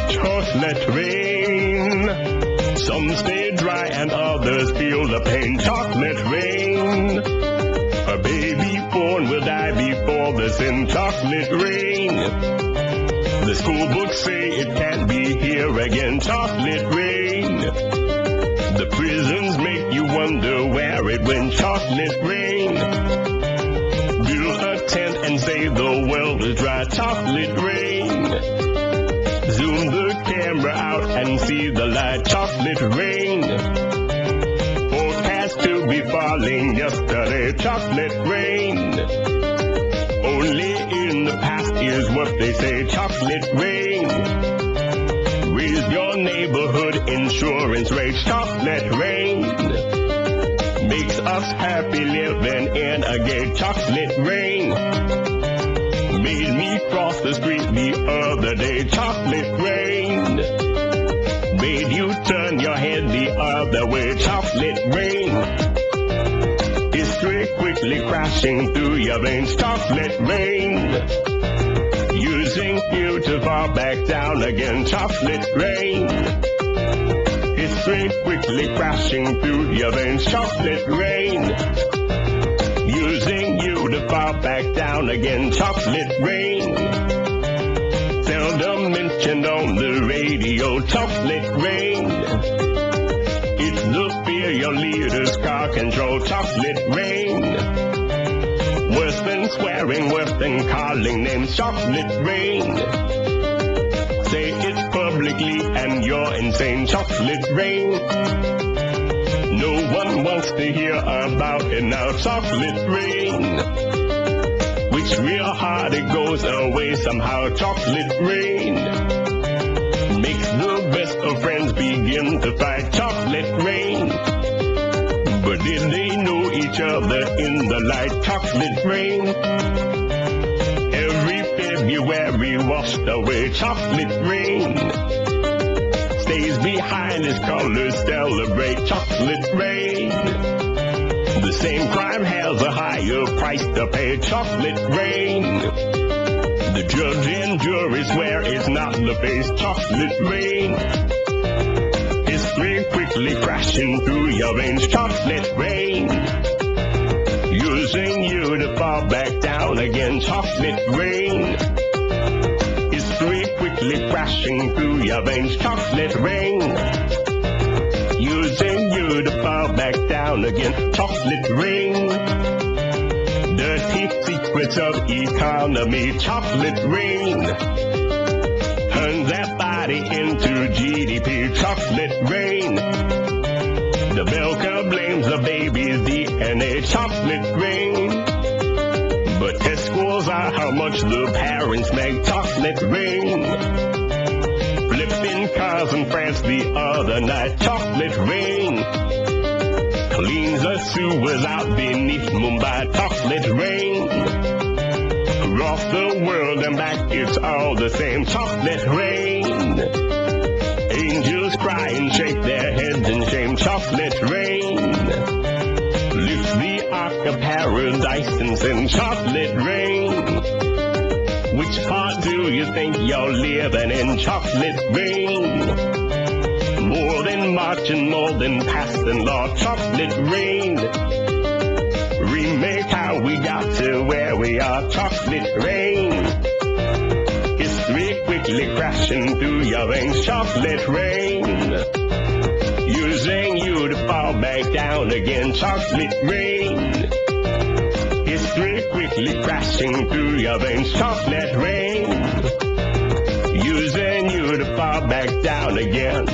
Chocolate rain. Some stay dry and others feel the pain. Chocolate rain. A baby born will die before the sin. Chocolate rain. The school books say it can't be here again. Chocolate rain. The prisons make you wonder where it went. Chocolate rain. Build a tent and say the world is dry. Chocolate rain. Zoom the camera out and see the light. Chocolate rain. Forecast to be falling yesterday. Chocolate rain. Only in the past is what they say. Chocolate rain. Raise your neighborhood insurance rates. Chocolate rain. Makes us happy living in a gay. Chocolate rain. Made me cross the street the other day. Chocolate rain. Made you turn your head the other way. Chocolate rain. History quickly crashing through your veins. Chocolate rain. Using you to fall back down again. Chocolate rain. History quickly crashing through your veins. Chocolate rain. Using you to fall back down again. Chocolate rain. Seldom mentioned on the radio. Chocolate rain. It's the fear your leaders car control. Chocolate rain. Worse than swearing, worse than calling names. Chocolate rain. Say it publicly and you're insane. Chocolate rain. No one wants to hear about it now. Chocolate rain. Which real hard it goes away somehow. Chocolate rain. Makes the best of friends begin to fight. Chocolate rain. But did they know each other in the light? Chocolate rain. Every February washed away. Chocolate rain. Stays behind as colors celebrate. Chocolate rain. The same crime has a higher price to pay. Chocolate rain. The judge and jury swear it's not the face. Chocolate rain. History quickly crashing through your veins. Chocolate rain. Using you to fall back down again. Chocolate rain. History quickly crashing through your veins. Chocolate rain. Using you to fall back down again. Chocolate rain. Dirty secrets of economy. Chocolate rain. Turn that body into GDP. Chocolate rain. The milker blames the baby's DNA. Chocolate rain. But test scores are how much the parents make. Chocolate rain. Flipping cars in France the other night. Chocolate rain. Cleans the sewers out beneath Mumbai. Chocolate rain. Across the world and back it's all the same. Chocolate rain. Angels cry and shake their heads in shame. Chocolate rain. Lift the ark of paradise and send. Chocolate rain. Which part do you think you're living in? Chocolate rain. More than marching, more than passing law. Chocolate rain. Remake how we got to where we are. Chocolate rain. History quickly crashing through your veins. Chocolate rain. Using you to fall back down again. Chocolate rain. History quickly crashing through your veins. Chocolate rain. Using you to fall back down again.